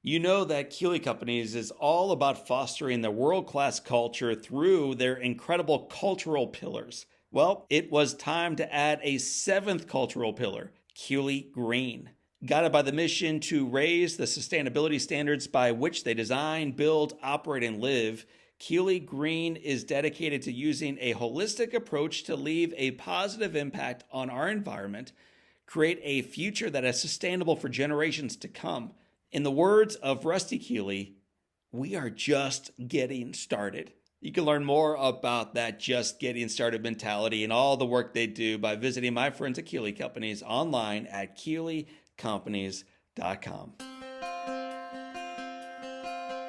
You know that Keeley Companies is all about fostering the world-class culture through their incredible cultural pillars. Well, it was time to add a seventh cultural pillar, Keeley Green. Guided by the mission to raise the sustainability standards by which they design, build, operate, and live, Keeley Green is dedicated to using a holistic approach to leave a positive impact on our environment, create a future that is sustainable for generations to come. In the words of Rusty Keeley, we are just getting started. You can learn more about that just getting started mentality and all the work they do by visiting my friends at Keeley Companies online at KeeleyCompanies.com.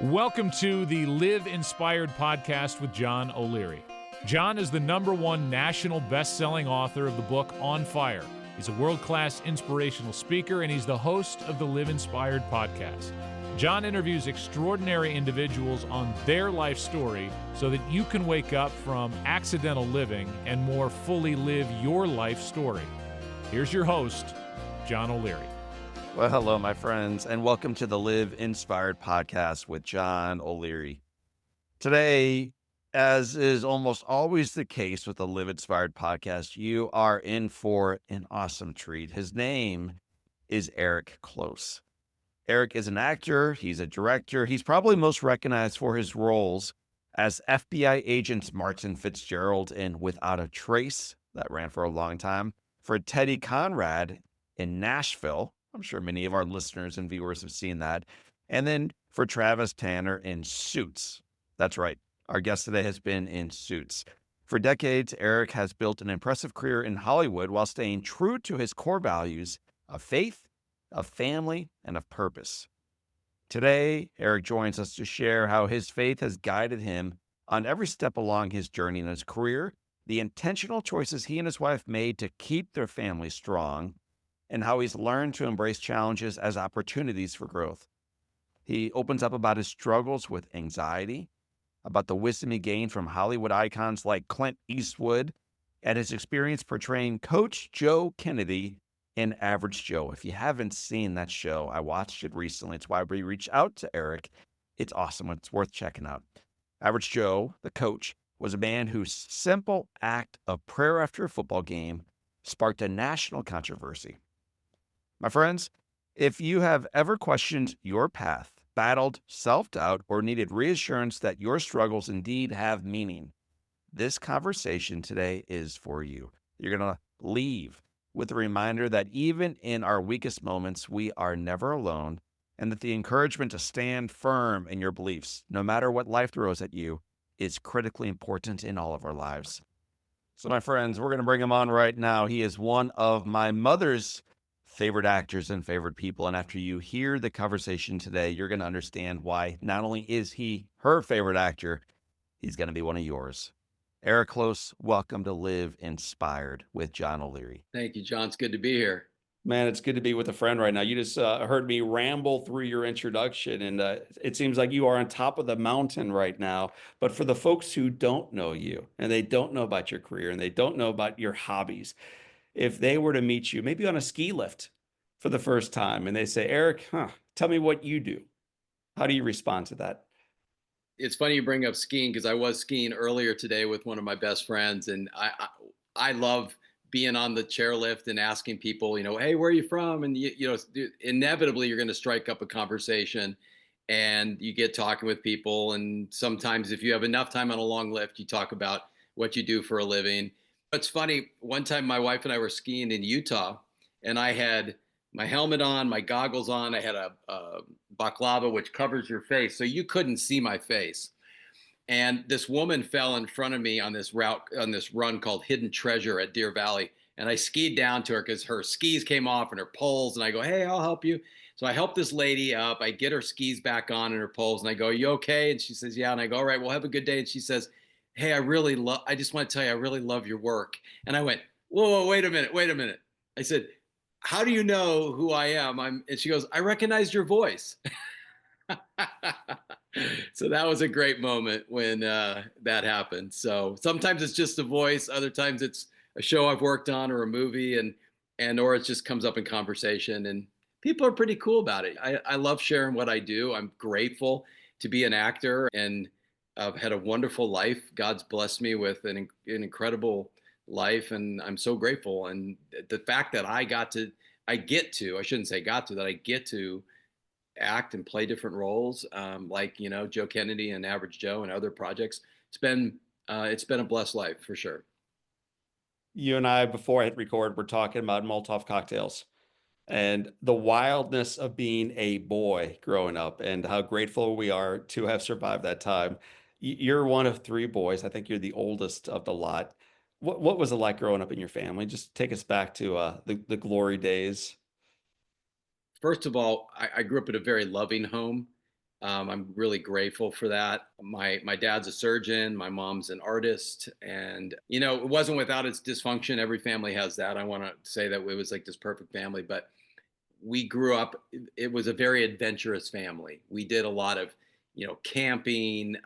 Welcome to the Live Inspired podcast with John O'Leary. John is the #1 national best-selling author of the book On Fire. He's a world-class inspirational speaker, and he's the host of the Live Inspired podcast. John interviews extraordinary individuals on their life story so that you can wake up from accidental living and more fully live your life story. Here's your host, John O'Leary. Well, hello, my friends, and welcome to the Live Inspired podcast with John O'Leary. Today, as is almost always the case with the Live Inspired podcast, you are in for an awesome treat. His name is Eric Close. Eric is an actor. He's a director. He's probably most recognized for his roles as FBI agent Martin Fitzgerald in Without a Trace, that ran for a long time, for Teddy Conrad in Nashville. I'm sure many of our listeners and viewers have seen that. And then for Travis Tanner in Suits. That's right. Our guest today has been in Suits. For decades, Eric has built an impressive career in Hollywood while staying true to his core values of faith, of family, and of purpose. Today, Eric joins us to share how his faith has guided him on every step along his journey in his career, the intentional choices he and his wife made to keep their family strong, and how he's learned to embrace challenges as opportunities for growth. He opens up about his struggles with anxiety, about the wisdom he gained from Hollywood icons like Clint Eastwood, and his experience portraying Coach Joe Kennedy in Average Joe. If you haven't seen that show, I watched it recently. It's why we reached out to Eric. It's awesome. It's worth checking out. Average Joe, the coach, was a man whose simple act of prayer after a football game sparked a national controversy. My friends, if you have ever questioned your path, battled self-doubt, or needed reassurance that your struggles indeed have meaning, this conversation today is for you. You're going to leave with a reminder that even in our weakest moments, we are never alone, and that the encouragement to stand firm in your beliefs, no matter what life throws at you, is critically important in all of our lives. So, my friends, we're going to bring him on right now. He is one of my mother's favorite actors and favorite people. And after you hear the conversation today, you're going to understand why not only is he her favorite actor, he's going to be one of yours. Eric Close, welcome to Live Inspired with John O'Leary. Thank you, John. It's good to be here. Man, it's good to be with a friend right now. You just heard me ramble through your introduction, and it seems like you are on top of the mountain right now. But for the folks who don't know you, and they don't know about your career, and they don't know about your hobbies, if they were to meet you, maybe on a ski lift for the first time, and they say, Eric, tell me what you do. How do you respond to that? It's funny you bring up skiing because I was skiing earlier today with one of my best friends, and I love being on the chairlift and asking people, hey, where are you from? And inevitably you're going to strike up a conversation, and you get talking with people. And sometimes if you have enough time on a long lift, you talk about what you do for a living. It's funny. One time my wife and I were skiing in Utah, and I had my helmet on, my goggles on. I had a balaclava, which covers your face, so you couldn't see my face. And this woman fell in front of me on this run called Hidden Treasure at Deer Valley. And I skied down to her because her skis came off and her poles. And I go, hey, I'll help you. So I help this lady up. I get her skis back on and her poles. And I go, are you okay? And she says, yeah. And I go, all right, well, have a good day. And she says, hey, I just want to tell you, I really love your work. And I went, whoa, wait a minute. I said, how do you know who I am? And she goes, I recognized your voice. So that was a great moment when that happened. So sometimes it's just a voice. Other times it's a show I've worked on or a movie, or it just comes up in conversation. And People are pretty cool about it. I love sharing what I do. I'm grateful to be an actor, and I've had a wonderful life. God's blessed me with an incredible life, and I'm so grateful. And the fact that I shouldn't say got to, that I get to act and play different roles, like, Joe Kennedy and Average Joe and other projects. It's been a blessed life for sure. You and I, before I hit record, were talking about Molotov cocktails and the wildness of being a boy growing up and how grateful we are to have survived that time. You're one of three boys. I think you're the oldest of the lot. What was it like growing up in your family? Just take us back to the glory days. First of all, I grew up in a very loving home. I'm really grateful for that. My dad's a surgeon. My mom's an artist, and it wasn't without its dysfunction. Every family has that. I want to say that it was like this perfect family, but we grew up. It was a very adventurous family. We did a lot of, camping.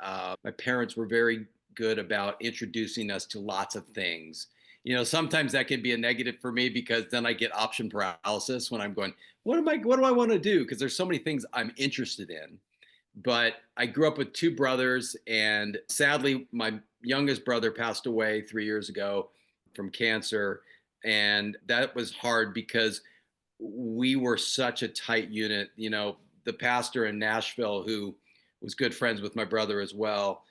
My parents were very good about introducing us to lots of things. Sometimes that can be a negative for me because then I get option paralysis when I'm going, what do I want to do? Because there's so many things I'm interested in. But I grew up with two brothers, and sadly, my youngest brother passed away 3 years ago from cancer. And that was hard because we were such a tight unit. The pastor in Nashville, who was good friends with my brother as well,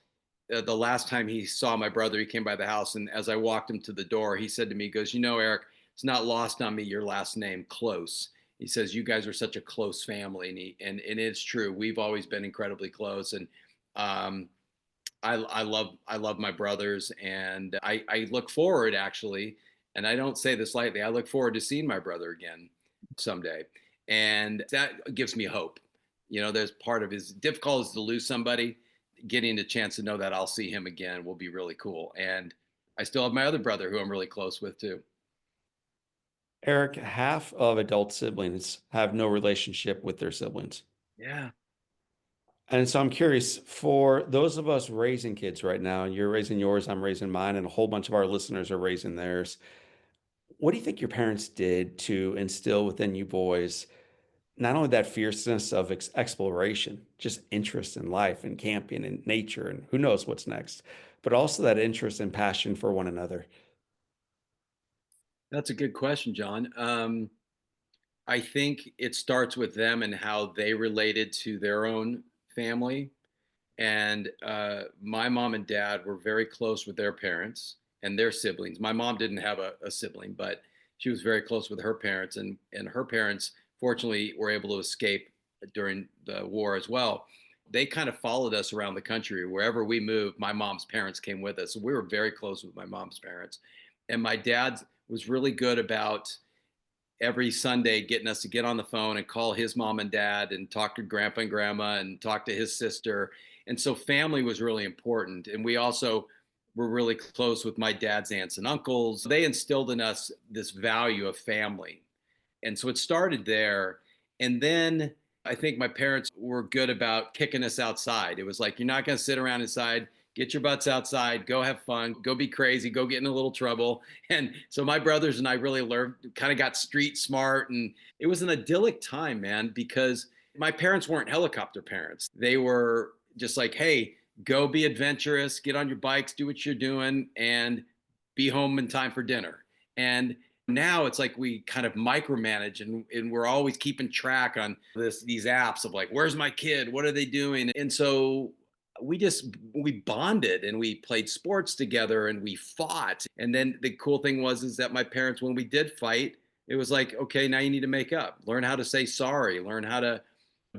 the last time he saw my brother, he came by the house, and as I walked him to the door, he said to me, he goes, Eric, it's not lost on me your last name, Close. He says, you guys are such a close family. And it's true. We've always been incredibly close. And um, I love my brothers, and I look forward, actually, and I don't say this lightly, I look forward to seeing my brother again someday. And that gives me hope. There's part of his difficult is to lose somebody. Getting a chance to know that I'll see him again will be really cool. And I still have my other brother who I'm really close with too. Eric, half of adult siblings have no relationship with their siblings. Yeah. And so I'm curious, for those of us raising kids right now, you're raising yours, I'm raising mine, and a whole bunch of our listeners are raising theirs. What do you think your parents did to instill within you boys not only that fierceness of exploration, just interest in life and camping and nature and who knows what's next, but also that interest and passion for one another? That's a good question, John. I think it starts with them and how they related to their own family. And my mom and dad were very close with their parents and their siblings. My mom didn't have a sibling, but she was very close with her parents, and her parents, fortunately, were able to escape during the war as well. They kind of followed us around the country. Wherever we moved, my mom's parents came with us. So we were very close with my mom's parents. And my dad was really good about every Sunday getting us to get on the phone and call his mom and dad and talk to grandpa and grandma and talk to his sister. And so family was really important. And we also were really close with my dad's aunts and uncles. They instilled in us this value of family. And so it started there. And then I think my parents were good about kicking us outside. It was like, you're not going to sit around inside. Get your butts outside, go have fun, go be crazy, go get in a little trouble. And so my brothers and I really learned, kind of got street smart. And it was an idyllic time, man, because my parents weren't helicopter parents. They were just like, hey, go be adventurous, get on your bikes, do what you're doing, and be home in time for dinner. And now it's like we kind of micromanage, and we're always keeping track on these apps of like, where's my kid? What are they doing? And so we bonded, and we played sports together, and we fought. And then the cool thing was is that my parents, when we did fight, it was like, okay, now you need to make up, learn how to say sorry, learn how to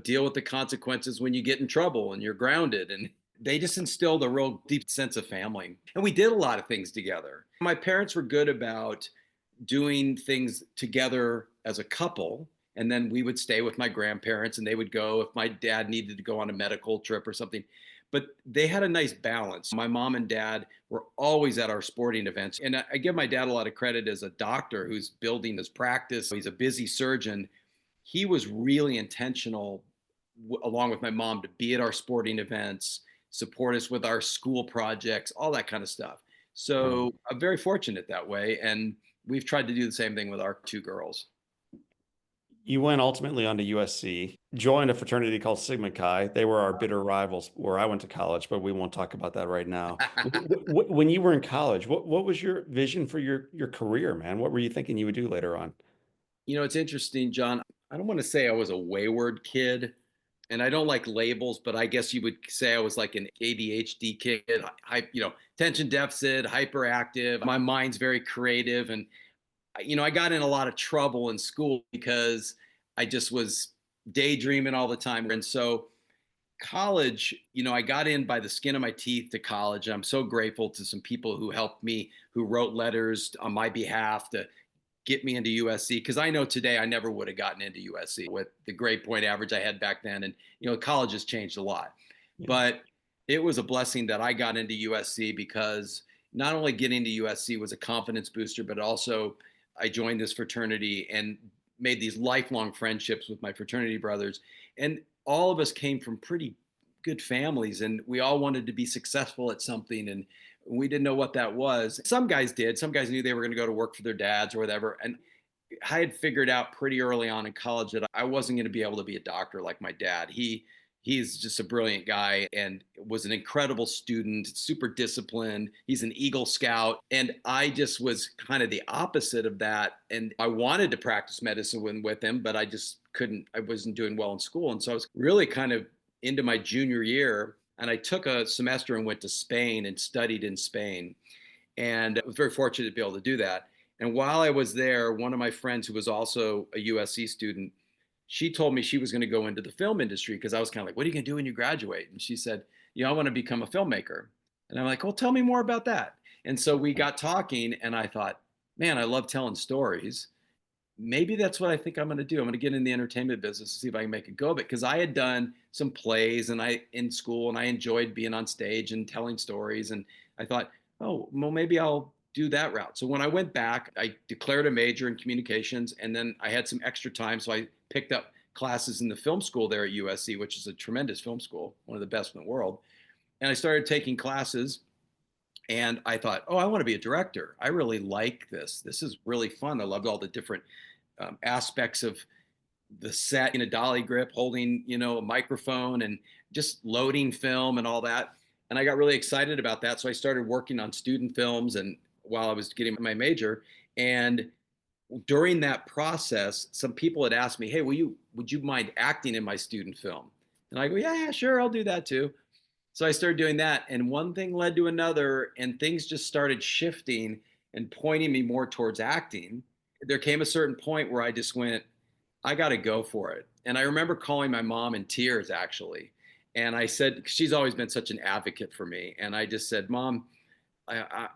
deal with the consequences when you get in trouble and you're grounded. And they just instilled a real deep sense of family. And we did a lot of things together. My parents were good about doing things together as a couple. And then we would stay with my grandparents, and they would go if my dad needed to go on a medical trip or something. But they had a nice balance. My mom and dad were always at our sporting events. And I give my dad a lot of credit as a doctor who's building his practice. He's a busy surgeon. He was really intentional, along with my mom, to be at our sporting events, support us with our school projects, all that kind of stuff. So I'm very fortunate that way. And we've tried to do the same thing with our two girls. You went ultimately on to USC, joined a fraternity called Sigma Chi. They were our bitter rivals where I went to college, but we won't talk about that right now. When you were in college, what was your vision for your career, man? What were you thinking you would do later on? It's interesting, John. I don't want to say I was a wayward kid, and I don't like labels, but I guess you would say I was like an ADHD kid, attention deficit, hyperactive. My mind's very creative, and I got in a lot of trouble in school because I just was daydreaming all the time. And so college, I got in by the skin of my teeth to college. And I'm so grateful to some people who helped me, who wrote letters on my behalf to get me into USC. Because I know today I never would have gotten into USC with the grade point average I had back then. And, college has changed a lot. Yeah. But it was a blessing that I got into USC because not only getting to USC was a confidence booster, but also I joined this fraternity and made these lifelong friendships with my fraternity brothers. And all of us came from pretty good families, and we all wanted to be successful at something. And we didn't know what that was. Some guys did. Some guys knew they were going to go to work for their dads or whatever. And I had figured out pretty early on in college that I wasn't going to be able to be a doctor like my dad. He's just a brilliant guy and was an incredible student, super disciplined. He's an Eagle Scout. And I just was kind of the opposite of that. And I wanted to practice medicine with him, but I just couldn't. I wasn't doing well in school. And so I was really kind of into my junior year. And I took a semester and went to Spain and studied in Spain. And I was very fortunate to be able to do that. And while I was there, one of my friends who was also a USC student, she told me she was going to go into the film industry because I was kind of like, what are you going to do when you graduate? And she said, I want to become a filmmaker. And I'm like, well, tell me more about that. And so we got talking and I thought, man, I love telling stories. Maybe that's what I think I'm going to do. I'm going to get in the entertainment business and see if I can make a go of it. Because I had done some plays in school and I enjoyed being on stage and telling stories. And I thought, oh, well, maybe I'll do that route. So when I went back, I declared a major in communications, and then I had some extra time. So I picked up classes in the film school there at USC, which is a tremendous film school, one of the best in the world. And I started taking classes and I thought, oh, I want to be a director. I really like this. This is really fun. I loved all the different aspects of the set in a dolly grip, holding, a microphone and just loading film and all that. And I got really excited about that. So I started working on student films and while I was getting my major. And during that process, some people had asked me, hey, would you mind acting in my student film? And I go, yeah, sure, I'll do that too. So I started doing that. And one thing led to another, and things just started shifting and pointing me more towards acting. There came a certain point where I just went, I got to go for it. And I remember calling my mom in tears, actually. And I said, she's always been such an advocate for me. And I just said, Mom,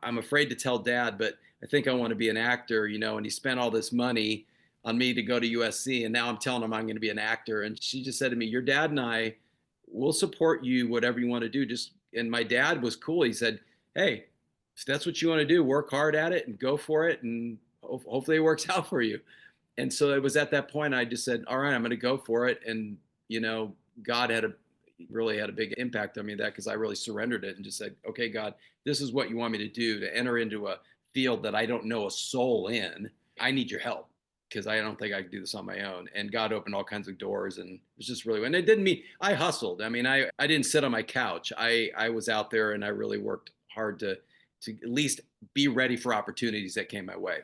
I'm afraid to tell Dad, but I think I want to be an actor, and he spent all this money on me to go to USC. And now I'm telling him I'm going to be an actor. And she just said to me, your dad and I will support you, whatever you want to do. And my dad was cool. He said, hey, if that's what you want to do, work hard at it and go for it. And hopefully it works out for you. And so it was at that point, I just said, all right, I'm going to go for it. And, God really had a big impact on me because I really surrendered it and just said, okay, God, this is what you want me to do, to enter into a field that I don't know a soul in. I need your help because I don't think I could do this on my own. And God opened all kinds of doors and it was just really, and it didn't mean I hustled. I mean, I didn't sit on my couch. I was out there and I really worked hard to at least be ready for opportunities that came my way.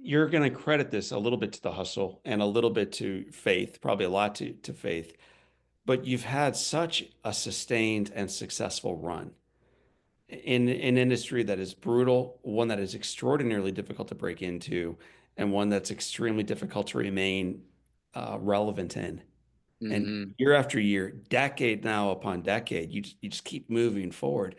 You're going to credit this a little bit to the hustle and a little bit to faith, probably a lot to faith. But you've had such a sustained and successful run in an industry that is brutal, one that is extraordinarily difficult to break into, and one that's extremely difficult to remain relevant in. Mm-hmm. And year after year, decade now upon decade, you just keep moving forward.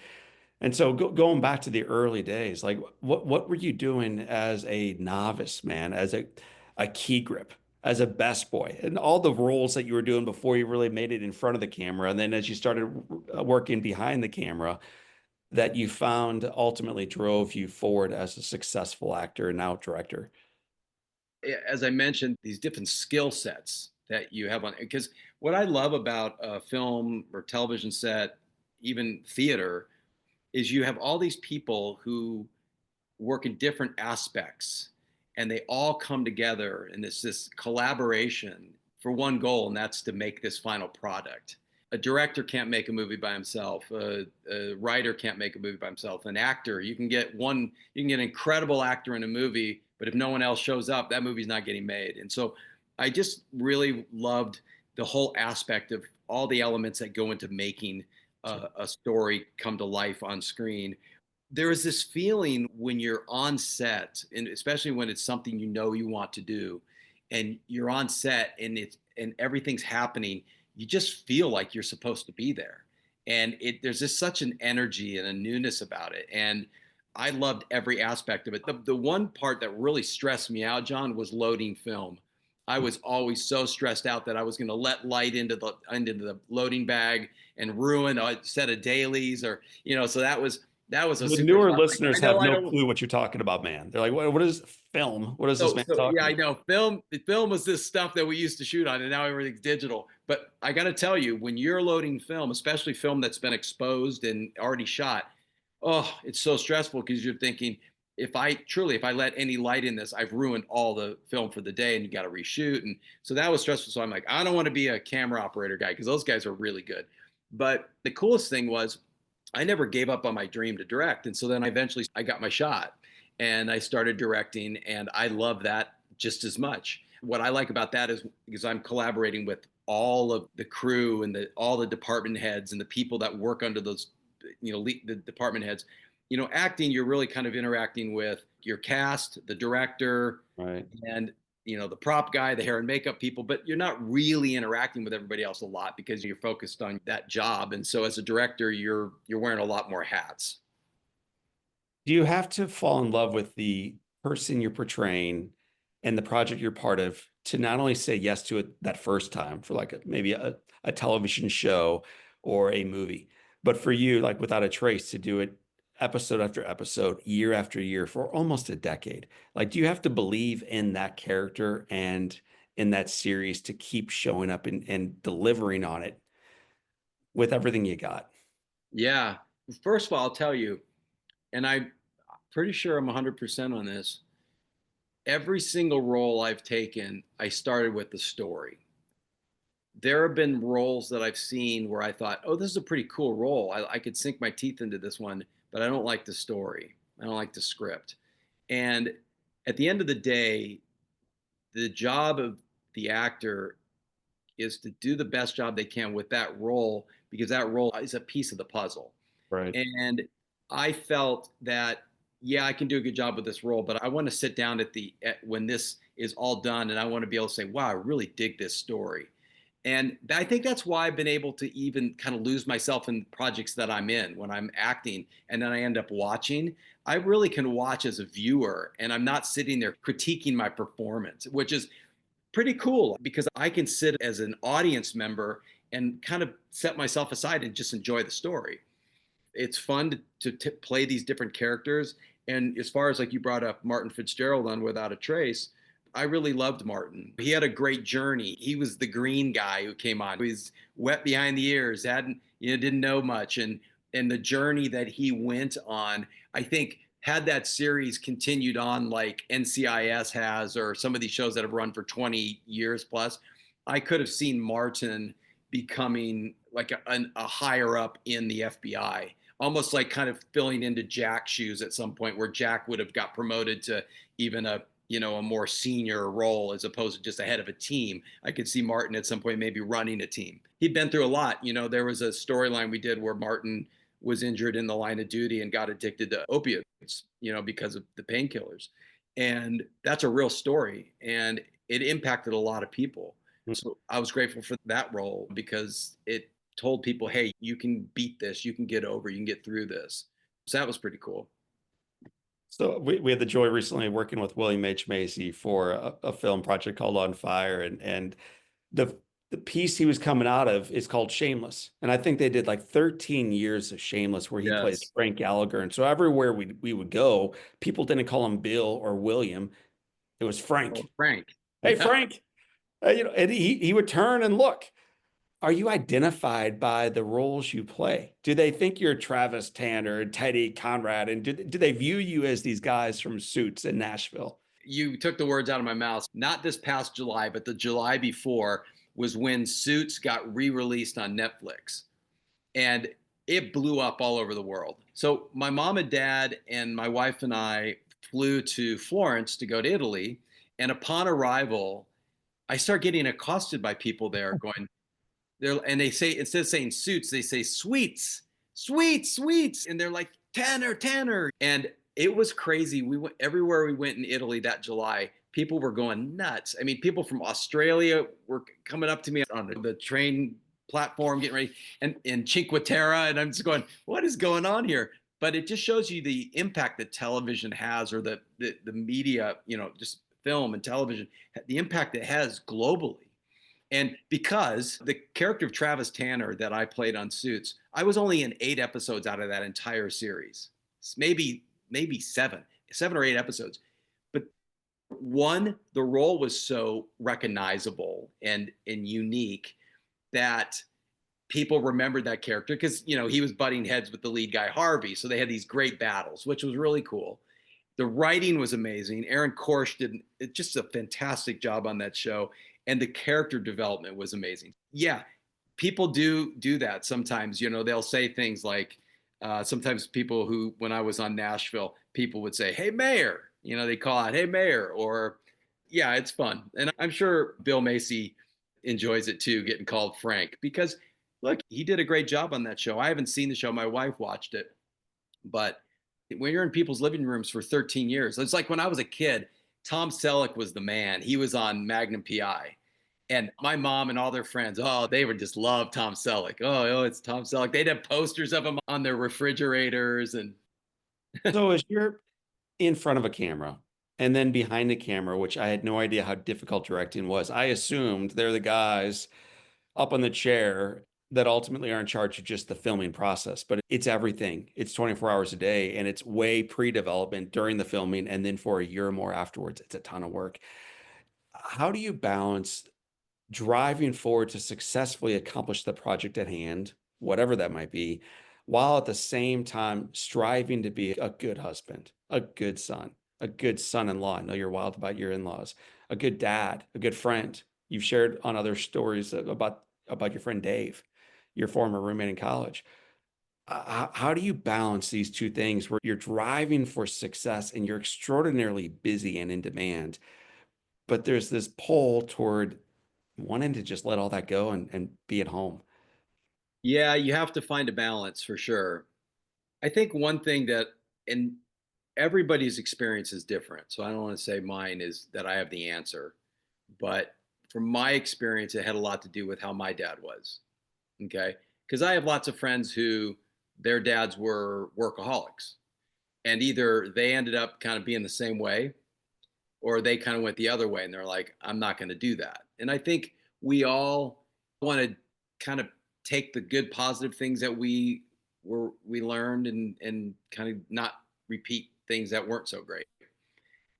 And so going back to the early days, like what were you doing as a novice, man, as a key grip, as a best boy, and all the roles that you were doing before you really made it in front of the camera, and then as you started working behind the camera, that you found ultimately drove you forward as a successful actor and now director? As I mentioned, these different skill sets that you have on, because what I love about a film or television set, even theater, is you have all these people who work in different aspects. and they all come together, and it's this collaboration for one goal, and that's to make this final product. A director can't make a movie by himself. A writer can't make a movie by himself. An actor, you can get an incredible actor in a movie, but if no one else shows up, that movie's not getting made. And so I just really loved the whole aspect of all the elements that go into making a story come to life on screen. There is this feeling when you're on set, and especially when it's something you know you want to do, and you're on set and everything's happening, you just feel like you're supposed to be there. And there's just such an energy and a newness about it. And I loved every aspect of it. The one part that really stressed me out, John, was loading film. I was always so stressed out that I was going to let light into the loading bag and ruin a set of dailies, or so that was a The super newer tough. listeners I know have I no don't. clue what you're talking about, man. They're like, what is film? What is this So, man so talking yeah, I about? know film was this stuff that we used to shoot on, and now everything's digital. But I got to tell you, when you're loading film, especially film that's been exposed and already shot, oh, it's so stressful because you're thinking, if I let any light in this, I've ruined all the film for the day, and you got to reshoot. And so that was stressful. So I'm like, I don't want to be a camera operator guy because those guys are really good. But the coolest thing was I never gave up on my dream to direct. And so then eventually I got my shot and I started directing, and I love that just as much. What I like about that is because I'm collaborating with all of the crew and all the department heads and the people that work under those, the department heads. Acting, you're really kind of interacting with your cast, the director, Right. and the prop guy, the hair and makeup people, but you're not really interacting with everybody else a lot because you're focused on that job. And so as a director, you're wearing a lot more hats. Do you have to fall in love with the person you're portraying and the project you're part of to not only say yes to it that first time for like maybe a television show or a movie, but for you, like Without a Trace, to do it episode after episode, year after year for almost a decade? Like, do you have to believe in that character and in that series to keep showing up and delivering on it with everything you got? Yeah. First of all, I'll tell you, and I'm pretty sure I'm 100% on this. Every single role I've taken, I started with the story. There have been roles that I've seen where I thought, oh, this is a pretty cool role. I could sink my teeth into this one, but I don't like the story. I don't like the script. And at the end of the day, the job of the actor is to do the best job they can with that role because that role is a piece of the puzzle. Right. And I felt that, yeah, I can do a good job with this role, but I want to sit down when this is all done, and I want to be able to say, wow, I really dig this story. And I think that's why I've been able to even kind of lose myself in projects that I'm in when I'm acting, and then I end up watching. I really can watch as a viewer, and I'm not sitting there critiquing my performance, which is pretty cool because I can sit as an audience member and kind of set myself aside and just enjoy the story. It's fun to play these different characters. And as far as like you brought up Martin Fitzgerald on Without a Trace, I really loved Martin. He had a great journey. He was the green guy who came on. He was wet behind the ears, didn't know much, and the journey that he went on, I think, had that series continued on like NCIS has, or some of these shows that have run for 20 years plus, I could have seen Martin becoming like a higher up in the FBI, almost like kind of filling into Jack's shoes at some point, where Jack would have got promoted to even a more senior role as opposed to just a head of a team. I could see Martin at some point maybe running a team. He'd been through a lot. There was a storyline we did where Martin was injured in the line of duty and got addicted to opiates, because of the painkillers. And that's a real story. And it impacted a lot of people. So I was grateful for that role because it told people, hey, you can beat this, you can get over, you can get through this. So that was pretty cool. So we had the joy recently of working with William H. Macy for a film project called On Fire, and the piece he was coming out of is called Shameless, and I think they did like 13 years of Shameless where he plays Yes. Frank Gallagher, and so everywhere we would go, people didn't call him Bill or William, it was Oh, Frank. Frank. Hey, Yeah. Frank, and he would turn and look. Are you identified by the roles you play? Do they think you're Travis Tanner and Teddy Conrad? And do they view you as these guys from Suits in Nashville? You took the words out of my mouth. Not this past July, but the July before was when Suits got re-released on Netflix. And it blew up all over the world. So my mom and dad and my wife and I flew to Florence to go to Italy. And upon arrival, I start getting accosted by people there going, and they say, instead of saying Suits, they say sweets, sweets, sweets. And they're like, Tanner, Tanner. And it was crazy. We went everywhere we went in Italy that July. People were going nuts. I mean, people from Australia were coming up to me on the train platform, getting ready, and in Cinque Terre, and I'm just going, what is going on here? But it just shows you the impact that television has, or the media, just film and television, the impact it has globally. And because the character of Travis Tanner that I played on Suits, I was only in 8 episodes out of that entire series, maybe 7 or 8 episodes. But one, the role was so recognizable and unique that people remembered that character because, he was butting heads with the lead guy, Harvey. So they had these great battles, which was really cool. The writing was amazing. Aaron Korsh did just a fantastic job on that show. And the character development was amazing. Yeah, people do that sometimes. They'll say things like, sometimes people who, when I was on Nashville, people would say, "Hey, Mayor," they call out, "Hey, Mayor," or yeah, it's fun. And I'm sure Bill Macy enjoys it too, getting called Frank, because look, he did a great job on that show. I haven't seen the show. My wife watched it, but when you're in people's living rooms for 13 years, it's like when I was a kid, Tom Selleck was the man. He was on Magnum PI. And my mom and all their friends, they would just love Tom Selleck. Oh, it's Tom Selleck. They'd have posters of him on their refrigerators. And So as you're in front of a camera and then behind the camera, which I had no idea how difficult directing was, I assumed they're the guys up on the chair that ultimately are in charge of just the filming process, but it's everything. It's 24 hours a day, and it's way pre-development during the filming, and then for a year or more afterwards. It's a ton of work. How do you balance driving forward to successfully accomplish the project at hand, whatever that might be, while at the same time striving to be a good husband, a good son, a good son-in-law? I know you're wild about your in-laws, a good dad, a good friend. You've shared on other stories about your friend Dave, your former roommate in college. How do you balance these two things where you're driving for success and you're extraordinarily busy and in demand, but there's this pull toward wanting to just let all that go and be at home? yeah, you have to find a balance for sure. I think one thing that, and everybody's experience is different. So I don't want to say mine is that I have the answer, but from my experience, it had a lot to do with how my dad was. Okay. Because I have lots of friends who their dads were workaholics, and either they ended up kind of being the same way, or they kind of went the other way and they're like, I'm not going to do that. And I think we all want to kind of take the good, positive things that we learned, and kind of not repeat things that weren't so great.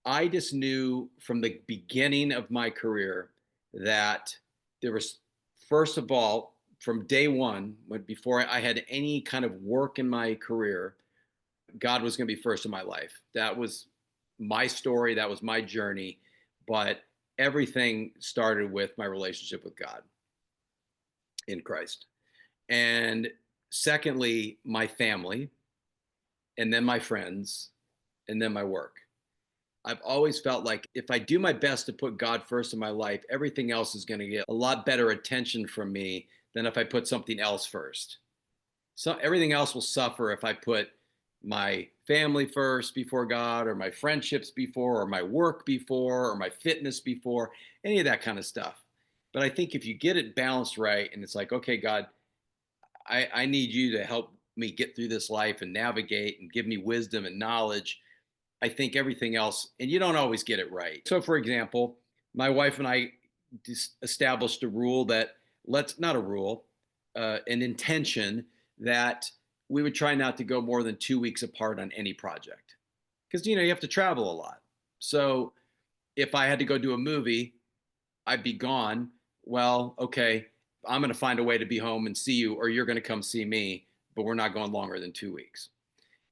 I just knew from the beginning of my career that there was, first of all, from day one, before I had any kind of work in my career, God was going to be first in my life. That was my story. That was my journey. But everything started with my relationship with God in Christ. And secondly, my family, and then my friends, and then my work. I've always felt like if I do my best to put God first in my life, everything else is going to get a lot better attention from me than if I put something else first. So everything else will suffer if I put my family first before God, or my friendships before, or my work before, or my fitness before, any of that kind of stuff. But I think if you get it balanced right, and it's like, okay, God, I need you to help me get through this life and navigate and give me wisdom and knowledge. I think everything else, and you don't always get it right. So, for example, my wife and I established a rule that not a rule, an intention that we would try not to go more than 2 weeks apart on any project. Because, you have to travel a lot. So if I had to go do a movie, I'd be gone. Well, okay, I'm going to find a way to be home and see you, or you're going to come see me, but we're not going longer than 2 weeks.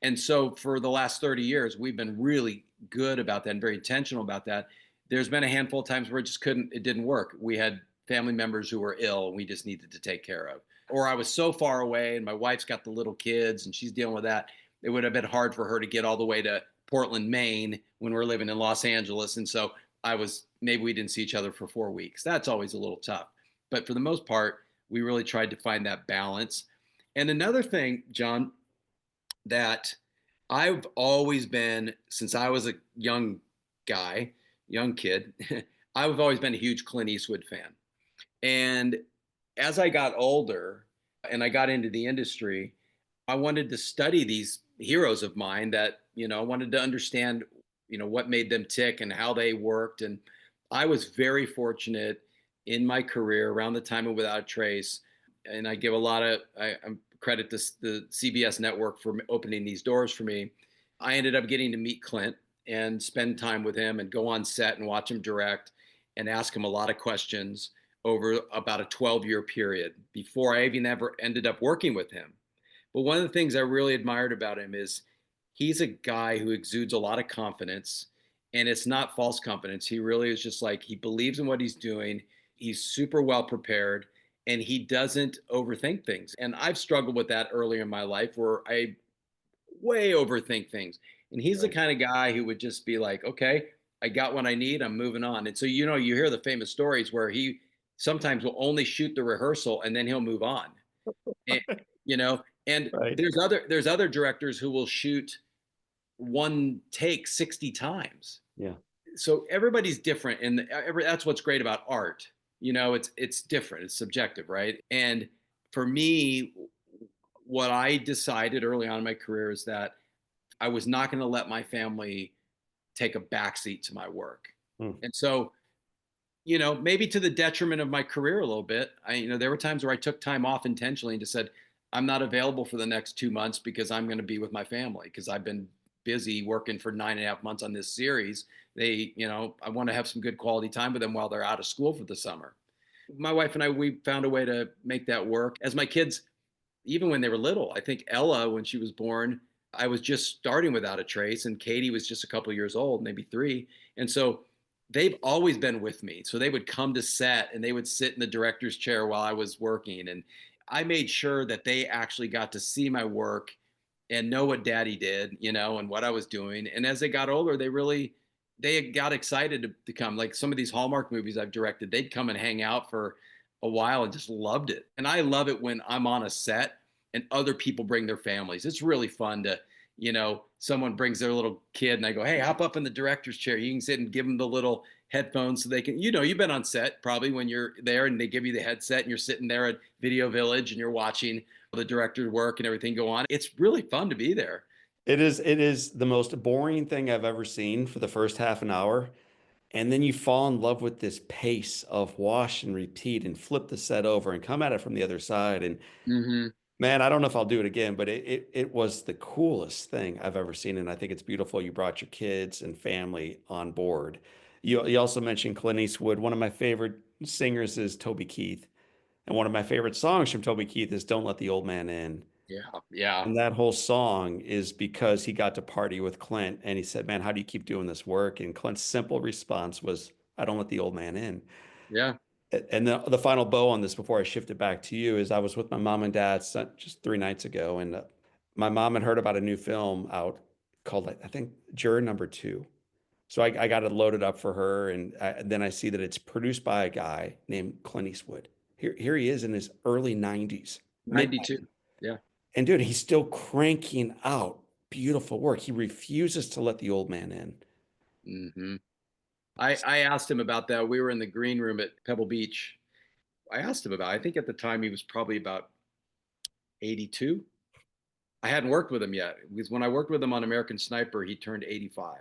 And so for the last 30 years, we've been really good about that and very intentional about that. There's been a handful of times where it didn't work. We had family members who were ill and we just needed to take care of. Or I was so far away and my wife's got the little kids and she's dealing with that. It would have been hard for her to get all the way to Portland, Maine when we're living in Los Angeles. And so maybe we didn't see each other for 4 weeks. That's always a little tough. But for the most part, we really tried to find that balance. And another thing, John, that I've always been, since I was a young kid, I've always been a huge Clint Eastwood fan. And as I got older and I got into the industry, I wanted to study these heroes of mine that, I wanted to understand, what made them tick and how they worked. And I was very fortunate in my career around the time of Without a Trace. And I give I'm credit to the CBS network for opening these doors for me. I ended up getting to meet Clint and spend time with him and go on set and watch him direct and ask him a lot of questions over about a 12-year period before I even ever ended up working with him. But one of the things I really admired about him is he's a guy who exudes a lot of confidence, and it's not false confidence. He really is just like, he believes in what he's doing. He's super well prepared and he doesn't overthink things. And I've struggled with that earlier in my life where I way overthink things. And he's the kind of guy who would just be like, okay, I got what I need. I'm moving on. And so, you hear the famous stories where he sometimes will only shoot the rehearsal and then he'll move on. And, and Right. there's other directors who will shoot one take 60 times. Yeah. So everybody's different. And that's what's great about art. It's different. It's subjective, right? And for me, what I decided early on in my career is that I was not going to let my family take a backseat to my work. And so, maybe to the detriment of my career a little bit, there were times where I took time off intentionally and just said, I'm not available for the next 2 months because I'm going to be with my family because I've been busy working for 9.5 months on this series. I want to have some good quality time with them while they're out of school for the summer. My wife and I, we found a way to make that work. As my kids, even when they were little, I think Ella, when she was born, I was just starting Without a Trace, and Katie was just a couple of years old, maybe 3. And so they've always been with me. So they would come to set and they would sit in the director's chair while I was working. And I made sure that they actually got to see my work and know what daddy did, and what I was doing. And as they got older, they got excited to come. Like some of these Hallmark movies I've directed, they'd come and hang out for a while and just loved it. And I love it when I'm on a set and other people bring their families. It's really fun to, someone brings their little kid and I go, hey, hop up in the director's chair. You can sit and give them the little headphones so they can, you've been on set probably when you're there and they give you the headset and you're sitting there at Video Village and you're watching the director's work and everything go on. It's really fun to be there. It is the most boring thing I've ever seen for the first half an hour. And then you fall in love with this pace of wash and repeat and flip the set over and come at it from the other side. And man, I don't know if I'll do it again, but it was the coolest thing I've ever seen. And I think it's beautiful you brought your kids and family on board. You also mentioned Clint Eastwood. One of my favorite singers is Toby Keith. And one of my favorite songs from Toby Keith is Don't Let the Old Man In. Yeah. And that whole song is because he got to party with Clint and he said, man, how do you keep doing this work? And Clint's simple response was, I don't let the old man in. Yeah. And the final bow on this before I shift it back to you is I was with my mom and dad just 3 nights ago. And my mom had heard about a new film out called, I think, Juror Number 2. So I got it loaded up for her. And then I see that it's produced by a guy named Clint Eastwood. Here he is in his early 90s. 92. Yeah. And dude, he's still cranking out beautiful work. He refuses to let the old man in. I asked him about that. We were in the green room at Pebble Beach. I asked him about it. I think at the time he was probably about 82. I hadn't worked with him yet because when I worked with him on American Sniper, he turned 85.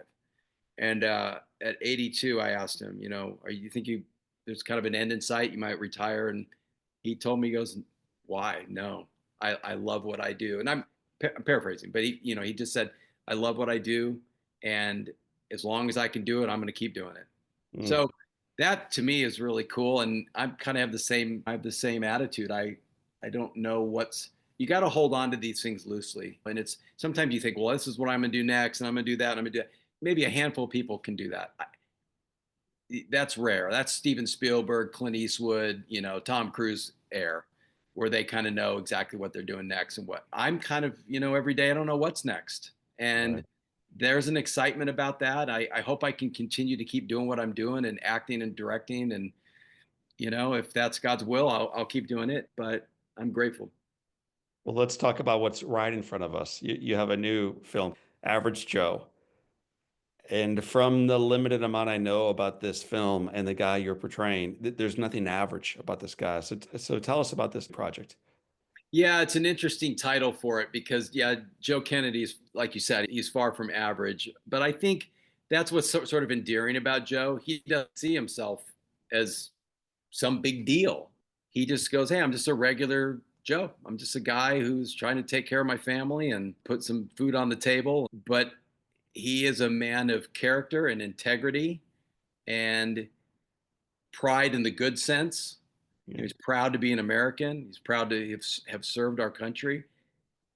And at 82, I asked him, you think there's kind of an end in sight? You might retire. And he told me, he goes, why? No, I love what I do. And I'm paraphrasing, but he just said, I love what I do. And as long as I can do it, I'm going to keep doing it. So that to me is really cool. And I kind of have the same attitude. I don't know you got to hold on to these things loosely. And it's sometimes you think, well, this is what I'm going to do next. And I'm going to do that. And I'm going to do that. maybe a handful of people can do that. That's rare. That's Steven Spielberg, Clint Eastwood, Tom Cruise air, where they kind of know exactly what they're doing next. And what I'm kind of, every day I don't know what's next. And Right. there's an excitement about that. I hope I can continue to keep doing what I'm doing and acting and directing. And, if that's God's will, I'll keep doing it. But I'm grateful. Well, let's talk about what's right in front of us. You have a new film, Average Joe. And from the limited amount I know about this film and the guy you're portraying, there's nothing average about this guy. So tell us about this project. Yeah, it's an interesting title for it because, yeah, Joe Kennedy's, like you said, he's far from average. But I think that's what's sort of endearing about Joe. He doesn't see himself as some big deal. He just goes, "Hey, I'm just a regular Joe. I'm just a guy who's trying to take care of my family and put some food on the table." But he is a man of character and integrity and pride in the good sense. Yeah. He's proud to be an American. He's proud to have served our country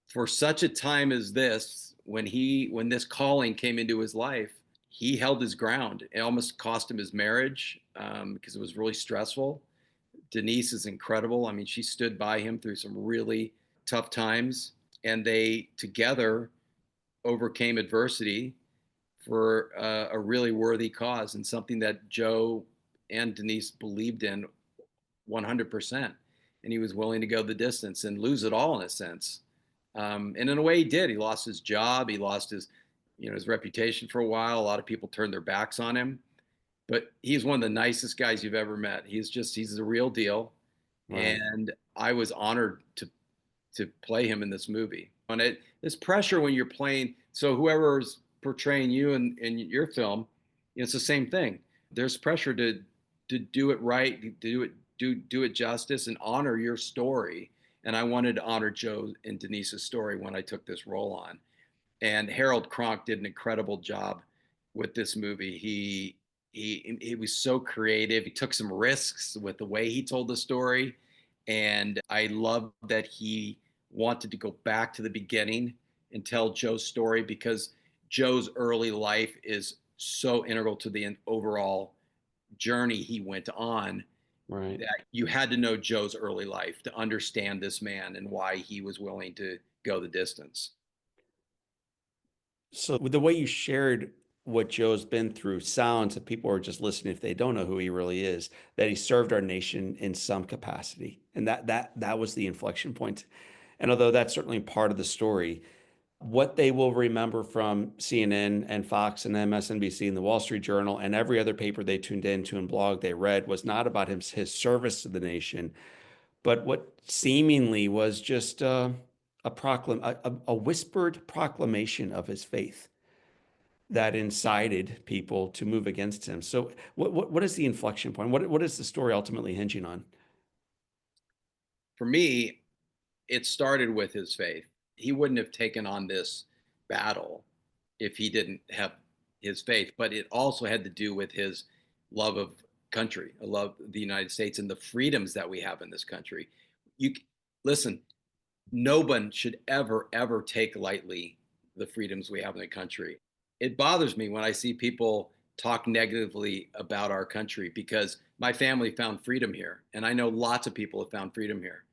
for such a time as this. When this calling came into his life, he held his ground. It almost cost him his marriage because it was really stressful. Denise is incredible. I mean, she stood by him through some really tough times, and they together overcame adversity for a really worthy cause and something that Joe and Denise believed in 100%. And he was willing to go the distance and lose it all in a sense. And in a way, he did. He lost his job. He lost his reputation for a while. A lot of people turned their backs on him. But he's one of the nicest guys you've ever met. He's the real deal. Right. And I was honored to play him in this movie. On it, there's pressure when you're playing. So whoever's portraying you in your film, it's the same thing. There's pressure to do it right, to do it justice, and honor your story. And I wanted to honor Joe and Denise's story when I took this role on. And Harold Kronk did an incredible job with this movie. He was so creative. He took some risks with the way he told the story, and I love that he wanted to go back to the beginning and tell Joe's story because Joe's early life is so integral to the overall journey he went on Right. that you had to know Joe's early life to understand this man and why he was willing to go the distance. So with the way you shared what Joe's been through sounds that people are just listening if they don't know who he really is, that he served our nation in some capacity. And that was the inflection point. And although that's certainly part of the story, what they will remember from CNN and Fox and MSNBC and the Wall Street Journal and every other paper they tuned into and blog they read was not about his service to the nation, but what seemingly was just a whispered proclamation of his faith that incited people to move against him. So, what is the inflection point? What is the story ultimately hinging on? For me, it started with his faith. He wouldn't have taken on this battle if he didn't have his faith, but it also had to do with his love of country, a love of the United States and the freedoms that we have in this country. You listen, no one should ever take lightly the freedoms we have in the country. It bothers me when I see people talk negatively about our country because my family found freedom here, and I know lots of people have found freedom here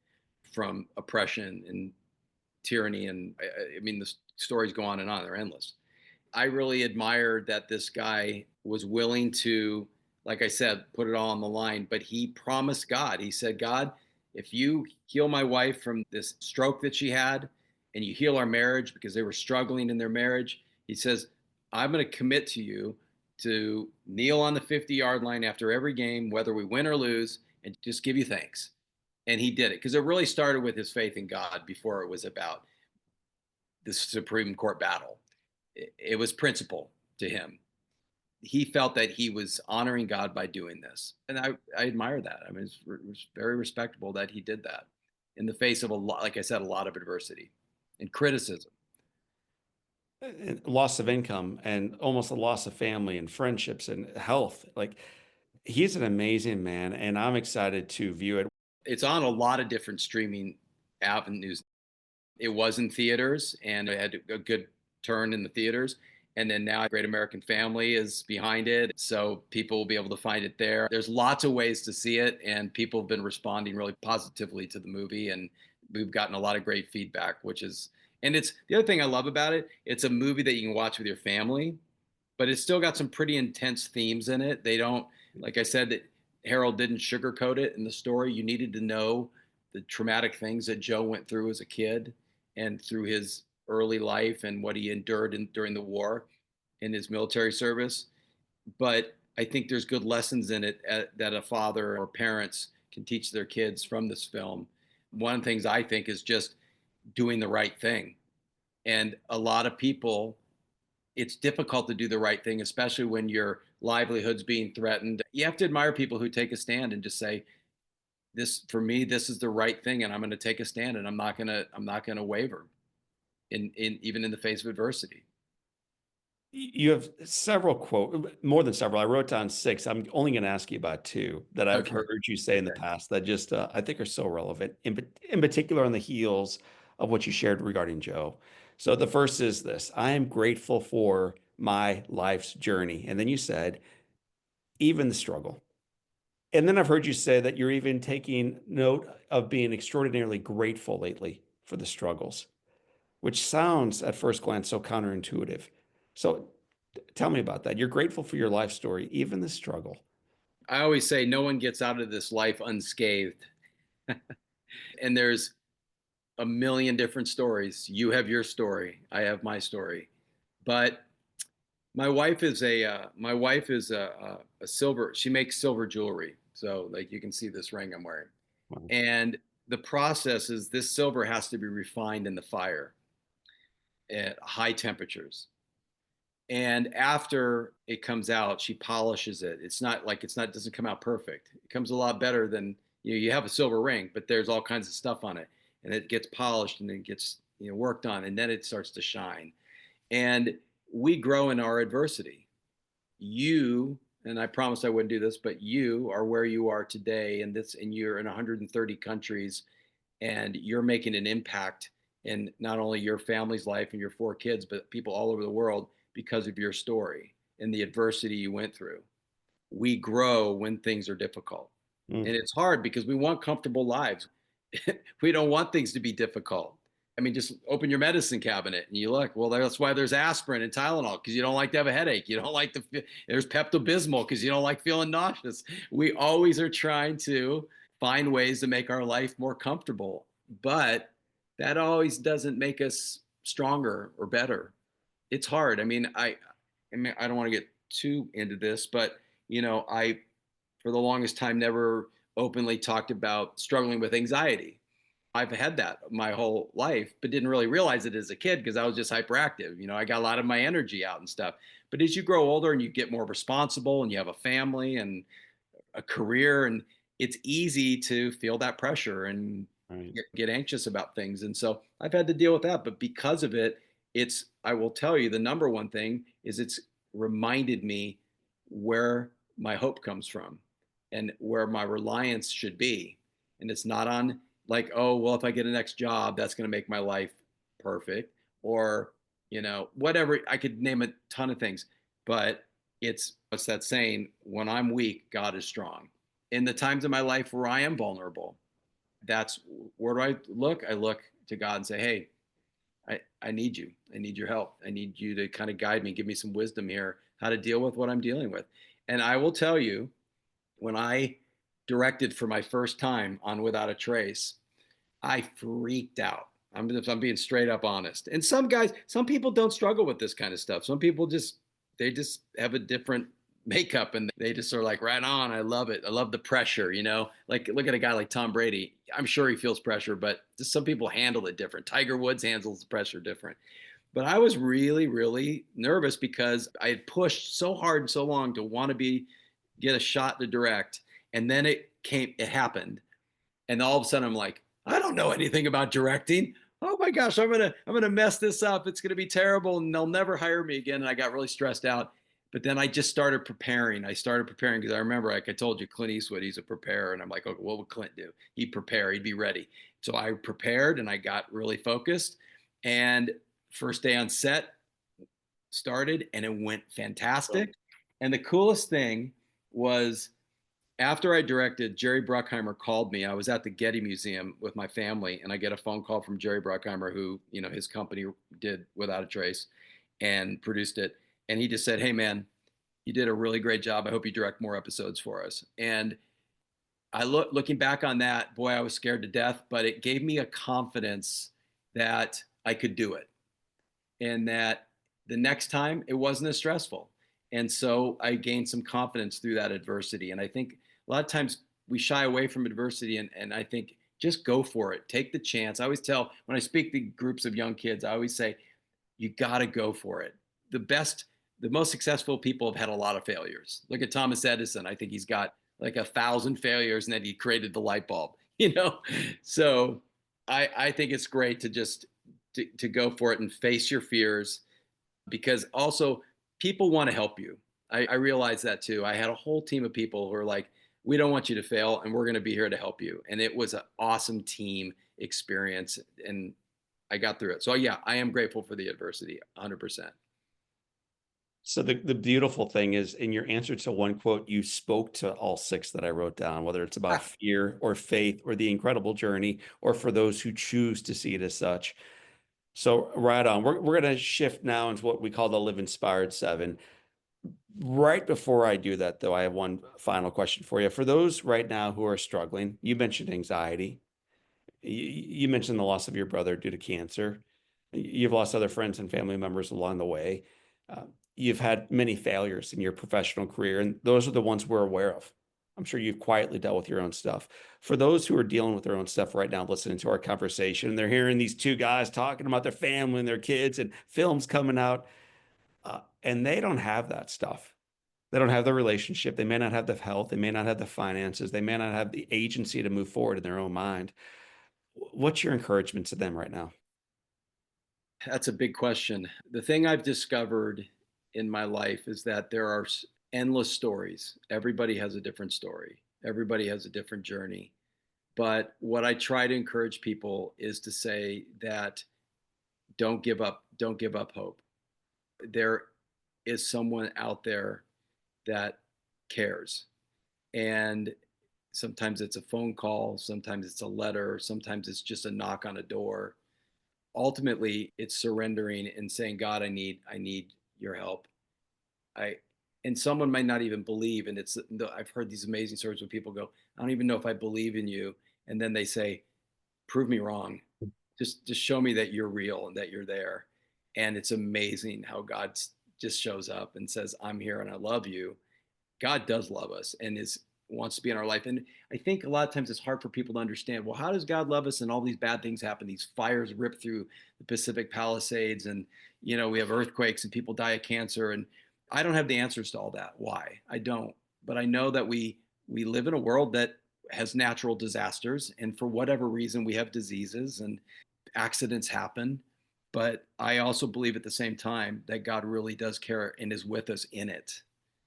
from oppression and tyranny. And I mean, the stories go on and on, they're endless. I really admired that this guy was willing to, like I said, put it all on the line, but he promised God. He said, God, if you heal my wife from this stroke that she had and you heal our marriage because they were struggling in their marriage, he says, I'm going to commit to you to kneel on the 50-yard line after every game, whether we win or lose, and just give you thanks. And he did it because it really started with his faith in God before it was about the Supreme Court battle. It was principle to him. He felt that he was honoring God by doing this. And I admire that. I mean, it was very respectable that he did that in the face of a lot, like I said, a lot of adversity and criticism. Loss of income and almost a loss of family and friendships and health. Like he's an amazing man, and I'm excited to view it. It's on a lot of different streaming avenues. It was in theaters and it had a good turn in the theaters. And then now Great American Family is behind it. So people will be able to find it there. There's lots of ways to see it, and people have been responding really positively to the movie. And we've gotten a lot of great feedback, and it's the other thing I love about it. It's a movie that you can watch with your family, but it's still got some pretty intense themes in it. They don't, like I said, that Harold didn't sugarcoat it in the story. You needed to know the traumatic things that Joe went through as a kid and through his early life and what he endured during the war in his military service. But I think there's good lessons in it that a father or parents can teach their kids from this film. One of the things I think is just doing the right thing. And a lot of people, it's difficult to do the right thing, especially when your livelihood's being threatened. You have to admire people who take a stand and just say, this, for me, this is the right thing, and I'm going to take a stand, and I'm not going to waver in even in the face of adversity. You have several more than several. I wrote down 6. I'm only going to ask you about 2 that I've Okay. heard you say in the past that just I think are so relevant, in particular on the heels of what you shared regarding Joe. So the first is this: I am grateful for my life's journey. And then you said, even the struggle. And then I've heard you say that you're even taking note of being extraordinarily grateful lately for the struggles, which sounds at first glance so counterintuitive. So tell me about that. You're grateful for your life story, even the struggle. I always say no one gets out of this life unscathed. And there's a million different stories. You have your story. I have my story. But my wife is a silver. She makes silver jewelry. So like you can see this ring I'm wearing. Wow. And the process is this silver has to be refined in the fire at high temperatures. And after it comes out, she polishes it. It doesn't come out perfect. It comes a lot better than, you have a silver ring, but there's all kinds of stuff on it, and it gets polished and it gets, worked on, and then it starts to shine. And we grow in our adversity. You, and I promised I wouldn't do this, but you are where you are today, and you're in 130 countries, and you're making an impact in not only your family's life and your 4 kids, but people all over the world because of your story and the adversity you went through. We grow when things are difficult. Mm. And it's hard because we want comfortable lives. We don't want things to be difficult. I mean, just open your medicine cabinet and you look, well, that's why there's aspirin and Tylenol, because you don't like to have a headache. You don't like there's Pepto-Bismol because you don't like feeling nauseous. We always are trying to find ways to make our life more comfortable, but that always doesn't make us stronger or better. It's hard. I mean, I don't want to get too into this, but I, for the longest time, never openly talked about struggling with anxiety. I've had that my whole life, but didn't really realize it as a kid because I was just hyperactive. I got a lot of my energy out and stuff. But as you grow older and you get more responsible and you have a family and a career, and it's easy to feel that pressure and Right. get anxious about things. And so I've had to deal with that. But because of it, I will tell you, the number one thing is it's reminded me where my hope comes from and where my reliance should be. And it's not on like, oh, well, if I get a next job, that's going to make my life perfect, or, whatever. I could name a ton of things, but what's that saying? When I'm weak, God is strong. In the times of my life where I am vulnerable, that's where do I look? I look to God and say, hey, I need you. I need your help. I need you to kind of guide me, give me some wisdom here, how to deal with what I'm dealing with. And I will tell you, when I directed for my first time on Without a Trace, I freaked I'm being straight up honest. And some people don't struggle with this kind of stuff. Some people they just have a different makeup and they just are like, right on. I love it. I love the pressure, like look at a guy like Tom Brady. I'm sure he feels pressure, but just some people handle it different. Tiger Woods handles the pressure different. But I was really, really nervous because I had pushed so hard and so long to want to get a shot to direct. And then it happened. And all of a sudden I'm like, I don't know anything about directing. Oh my gosh, I'm gonna mess this up. It's gonna be terrible, and they'll never hire me again. And I got really stressed out. But then I just started preparing. I started preparing because I remember, like I told you, Clint Eastwood, he's a preparer, and I'm like, okay, what would Clint do? He'd prepare. He'd be ready. So I prepared, and I got really focused. And first day on set, started, and it went fantastic. And the coolest thing was, after I directed, Jerry Bruckheimer called me. I was at the Getty Museum with my family, and I get a phone call from Jerry Bruckheimer, who, his company did Without a Trace and produced it. And he just said, "Hey, man, you did a really great job. I hope you direct more episodes for us." And looking back on that, boy, I was scared to death, but it gave me a confidence that I could do it, and that the next time it wasn't as stressful. And so I gained some confidence through that adversity. And I think a lot of times we shy away from adversity, and I think just go for it. Take the chance. I always tell, when I speak to groups of young kids, I always say, you got to go for it. The most successful people have had a lot of failures. Look at Thomas Edison. I think he's got like 1,000 failures, and then he created the light bulb, So I think it's great to just to go for it and face your fears, because also people want to help you. I realized that too. I had a whole team of people who are like, we don't want you to fail, and we're going to be here to help you. And it was an awesome team experience, and I got through it. So yeah, I am grateful for the adversity, 100%. So the beautiful thing is, in your answer to one quote, you spoke to all six that I wrote down, whether it's about fear or faith or the incredible journey, or for those who choose to see it as such. So right on. We're going to shift now into what we call the Live Inspired 7. Right before I do that, though, I have one final question for you. For those right now who are struggling, you mentioned anxiety. You mentioned the loss of your brother due to cancer. You've lost other friends and family members along the way. You've had many failures in your professional career, and those are the ones we're aware of. I'm sure you've quietly dealt with your own stuff. For those who are dealing with their own stuff right now, listening to our conversation, and they're hearing these two guys talking about their family and their kids and films coming out, and they don't have that stuff. They don't have the relationship. They may not have the health. They may not have the finances. They may not have the agency to move forward in their own mind. What's your encouragement to them right now? That's a big question. The thing I've discovered in my life is that there are endless stories. Everybody has a different story. Everybody has a different journey. But what I try to encourage people is to say that don't give up. Don't give up hope. There is someone out there that cares. And sometimes it's a phone call, sometimes it's a letter, sometimes it's just a knock on a door. Ultimately, it's surrendering and saying, God, I need your help. And someone might not even believe. And I've heard these amazing stories where people go, I don't even know if I believe in you. And then they say, prove me wrong. Just show me that you're real and that you're there. And it's amazing how God just shows up and says, I'm here and I love you. God does love us and wants to be in our life. And I think a lot of times it's hard for people to understand, well, how does God love us and all these bad things happen? These fires rip through the Pacific Palisades, and we have earthquakes and people die of cancer. And I don't have the answers to all that. Why? I don't. But I know that we live in a world that has natural disasters, and for whatever reason we have diseases and accidents happen. But I also believe at the same time that God really does care and is with us in it.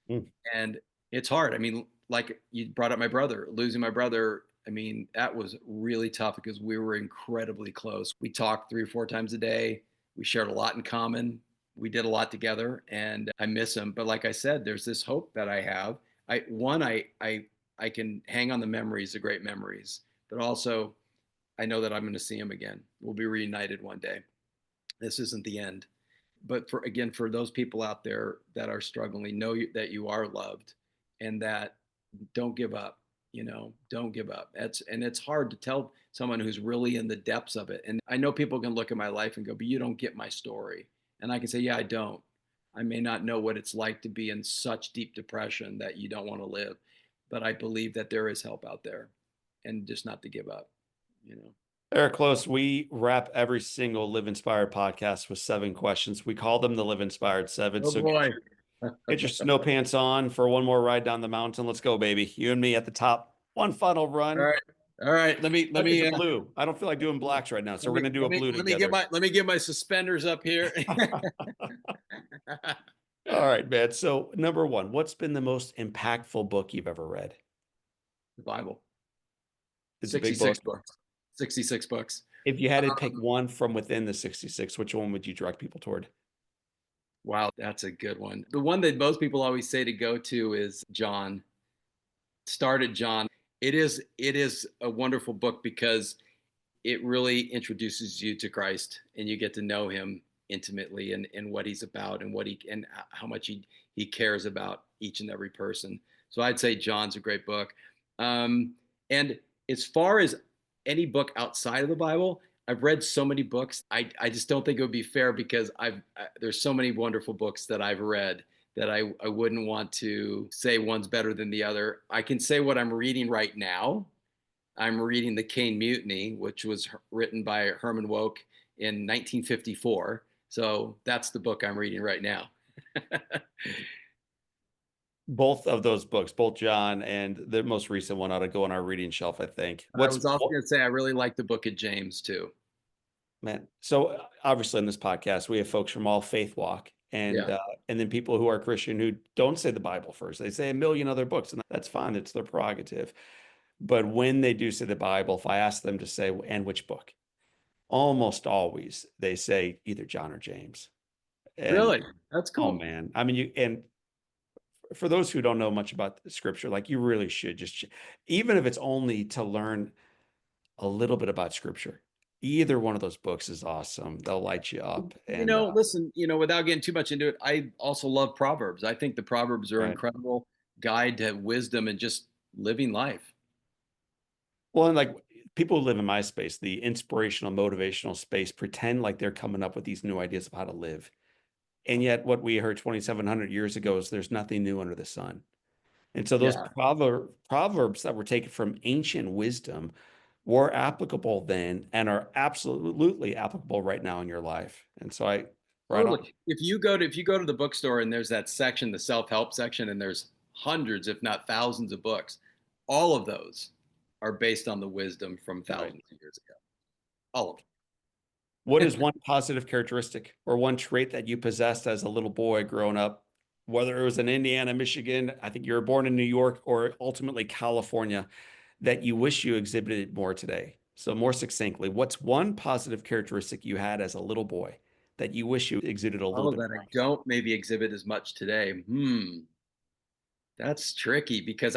Mm. And it's hard. I mean, like you brought up my brother, losing my brother. I mean, that was really tough because we were incredibly close. We talked 3 or 4 times a day. We shared a lot in common. We did a lot together, and I miss him. But like I said, there's this hope that I have. I can hang on the memories, the great memories, but also I know that I'm going to see him again. We'll be reunited one day. This isn't the end. But for those people out there that are struggling, know that you are loved, and that don't give up. Don't give up. It's hard to tell someone who's really in the depths of it. And I know people can look at my life and go, but you don't get my story. And I can say, yeah, I don't. I may not know what it's like to be in such deep depression that you don't want to live, but I believe that there is help out there, and just not to give up. Eric Close, we wrap every single Live Inspired podcast with 7 questions. We call them the Live Inspired 7. Oh So boy. get your snow pants on for one more ride down the mountain. Let's go, baby. You and me at the top. One final run. All right. Let me It's a blue. I don't feel like doing blacks right now, so we're gonna do a blue together. Let me get my suspenders up here. All right, man. So number 1, what's been the most impactful book you've ever read? The Bible. It's a big 66 book. books. 66 books. If you had to pick one from within the 66, which one would you direct people toward? Wow, that's a good one. The one that most people always say to go to is John. Started John. It is a wonderful book because it really introduces you to Christ and you get to know him intimately and what he's about and what he and how much he cares about each and every person. So I'd say John's a great book. And as far as any book outside of the Bible, I've read so many books. I just don't think it would be fair because there's so many wonderful books that I've read that I wouldn't want to say one's better than the other. I can say what I'm reading right now. I'm reading The Caine Mutiny, which was written by Herman Wouk in 1954. So that's the book I'm reading right now. Both of those books, both John and the most recent one, ought to go on our reading shelf, I think. I was also going to say I really like the book of James too. Man, so obviously in this podcast we have folks from all faith walk, and Yeah. and then people who are Christian who don't say the Bible first. They say a million other books, and that's fine. It's their prerogative. But when they do say the Bible, if I ask them to say, and which book, almost always they say either John or James. And Really? That's oh cool. man, I mean, and for those who don't know much about the scripture, like you really should just, even if it's only to learn a little bit about scripture, either one of those books is awesome. They'll light you up. And Listen, without getting too much into it, I also love Proverbs. I think the Proverbs are an right. incredible guide to wisdom and just living life. Well, and like people who live in my space, the inspirational, motivational space, pretend like they're coming up with these new ideas of how to live. And yet what we heard 2,700 years ago is there's nothing new under the sun. And so those Yeah, proverbs that were taken from ancient wisdom were applicable then and are absolutely applicable right now in your life. And so right on. totally. If you go to the bookstore and there's that section, the self-help section, and there's hundreds, if not thousands of books, all of those are based on the wisdom from Right. thousands of years ago. All of What is them. one positive characteristic or one trait that you possessed as a little boy growing up, whether it was in Indiana, Michigan, I think you were born in New York, or ultimately California, that you wish you exhibited more today? So more succinctly, what's one positive characteristic you had as a little boy that you wish you exuded a little Oh, bit that I more? don't maybe exhibit as much today. That's tricky because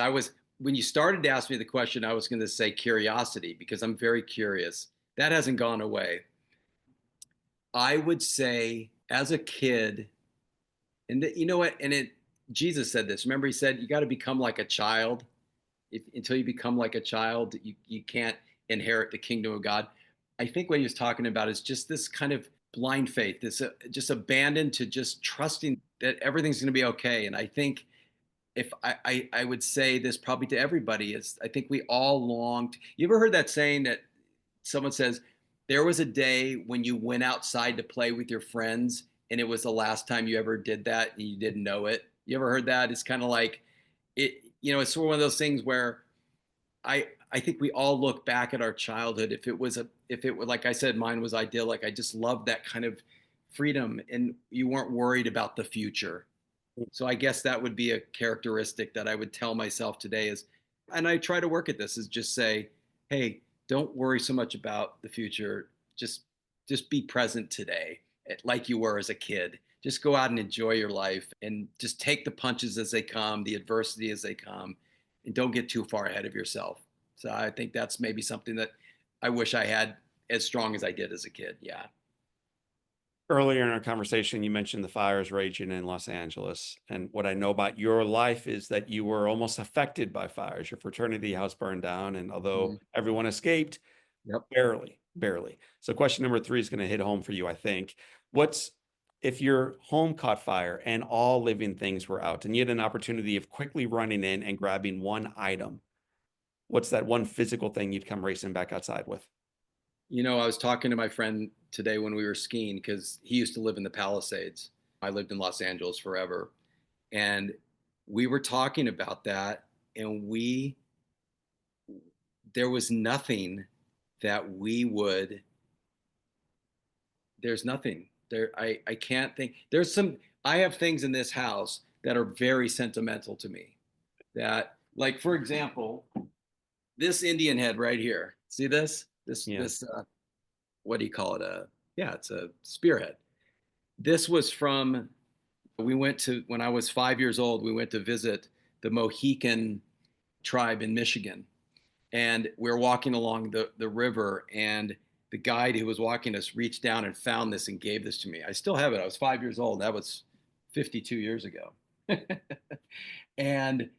when you started to ask me the question, I was going to say curiosity because I'm very curious. That hasn't gone away. I would say as a kid, and you know what? Jesus said this. Remember, he said, you got to become like a child. Until you become like a child, you can't inherit the kingdom of God. I think what he was talking about is just this kind of blind faith, this just abandon to just trusting that everything's going to be okay. And I think if I would say this probably to everybody is I think we all longed. You ever heard that saying that someone says there was a day when you went outside to play with your friends and it was the last time you ever did that and you didn't know it? You ever heard that? It's kind of like it. It's sort of one of those things where I think we all look back at our childhood. If it were like I said, mine was idyllic. I just loved that kind of freedom, and you weren't worried about the future. So I guess that would be a characteristic that I would tell myself today is, and I try to work at this is just say, hey, don't worry so much about the future. Just be present today, like you were as a kid. Just go out and enjoy your life and just take the punches as they come, the adversity as they come, and don't get too far ahead of yourself. So I think that's maybe something that I wish I had as strong as I did as a kid. Yeah. Earlier in our conversation, you mentioned the fires raging in Los Angeles. And what I know about your life is that you were almost affected by fires. Your fraternity house burned down. And although Mhm. everyone escaped, Yep. barely, barely. So question number 3 is going to hit home for you, I think. If your home caught fire and all living things were out and you had an opportunity of quickly running in and grabbing one item, what's that one physical thing you'd come racing back outside with? I was talking to my friend today when we were skiing because he used to live in the Palisades. I lived in Los Angeles forever. And we were talking about that. And there was nothing that there's nothing there. I can't think. I have things in this house that are very sentimental to me. That, like, for example, this Indian head right here. See this? Yeah. What do you call it? Yeah, it's a spearhead. This was from We went to, when I was 5 years old, we went to visit the Mohican tribe in Michigan. And we were walking along the river, and the guide who was walking us reached down and found this and gave this to me. I still have it. I was 5 years old. That was 52 years ago. And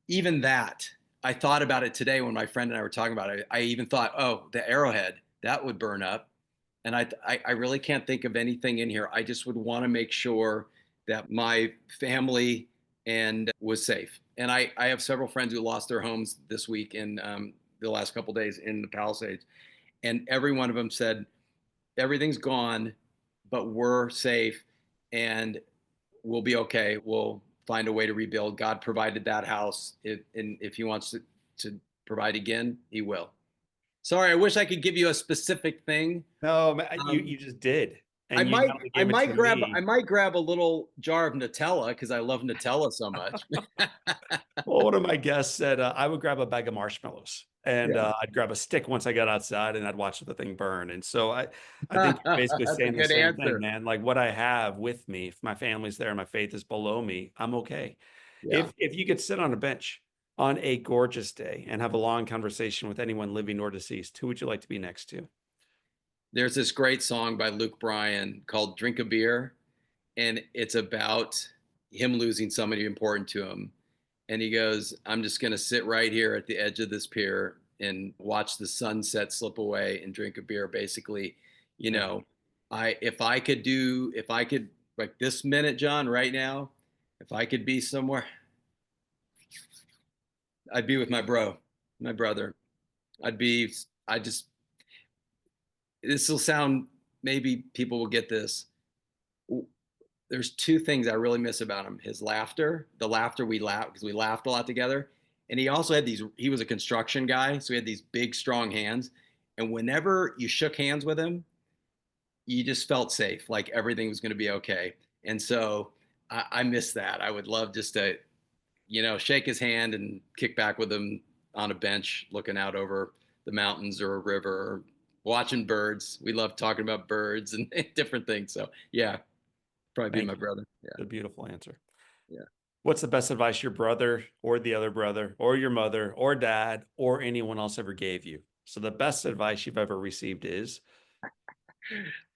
even that, I thought about it today when my friend and I were talking about it. I even thought, oh, the arrowhead, that would burn up. And I really can't think of anything in here. I just would want to make sure that my family and was safe. And I have several friends who lost their homes this week in the last couple of days in the Palisades. And every one of them said, everything's gone, but we're safe and we'll be okay. We'll find a way to rebuild. God provided that house. And if he wants to provide again, he will. Sorry, I wish I could give you a specific thing. No, man, you just did. I And you might not only I gave it might to grab me. I might grab a little jar of Nutella because I love Nutella so much. Well, one of my guests said I would grab a bag of marshmallows and Yeah. I'd grab a stick once I got outside and I'd watch the thing burn. And so I think you're basically That's a saying the good same thing, answer. man. Like what I have with me, if my family's there and my faith is below me, I'm okay. Yeah. If you could sit on a bench on a gorgeous day and have a long conversation with anyone living or deceased, who would you like to be next to? There's this great song by Luke Bryan called Drink a Beer, and it's about him losing somebody important to him. And he goes, I'm just going to sit right here at the edge of this pier and watch the sunset slip away and drink a beer. Basically, you Yeah. know, if I could, like this minute, John, right now, if I could be somewhere, I'd be with my brother. I'd be, I just, this will sound, maybe people will get this. There's two things I really miss about him: his laughter, the laughter we laughed because we laughed a lot together. And he also had these, he was a construction guy. So he had these big, strong hands. And whenever you shook hands with him, you just felt safe, like everything was going to be okay. And so I miss that. I would love just to, shake his hand and kick back with him on a bench, looking out over the mountains or a river, or watching birds. We love talking about birds and different things. So yeah, probably be Thank my you. brother. Yeah. A beautiful answer. Yeah. What's the best advice your brother or the other brother or your mother or dad or anyone else ever gave you? So the best advice you've ever received is,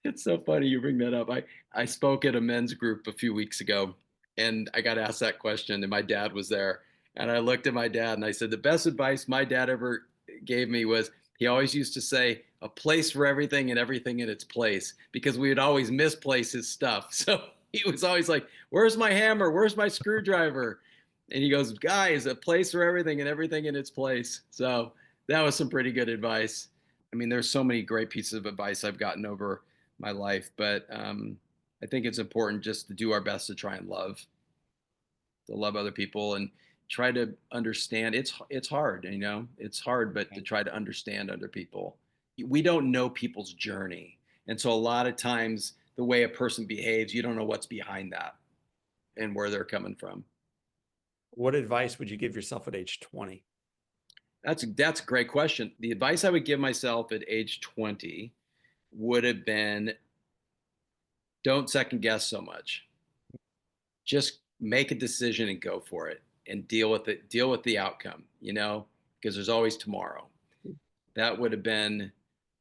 It's so funny you bring that up. I spoke at a men's group a few weeks ago, and I got asked that question, and my dad was there. And I looked at my dad and I said, the best advice my dad ever gave me was, he always used to say, a place for everything and everything in its place, because we would always misplace his stuff. So he was always like, where's my hammer? Where's my screwdriver? And he goes, guys, a place for everything and everything in its place. So that was some pretty good advice. I mean, there's so many great pieces of advice I've gotten over my life, but I think it's important just to do our best to try and to love other people and try to understand. It's hard, it's hard, but to try to understand other people. We don't know people's journey, and so a lot of times the way a person behaves, you don't know what's behind that and where they're coming from. what advice would you give yourself at age 20? That's a great question. The advice I would give myself at age 20 would have been, don't second guess so much. Just make a decision and go for it and deal with it, deal with the outcome, because there's always tomorrow. That would have been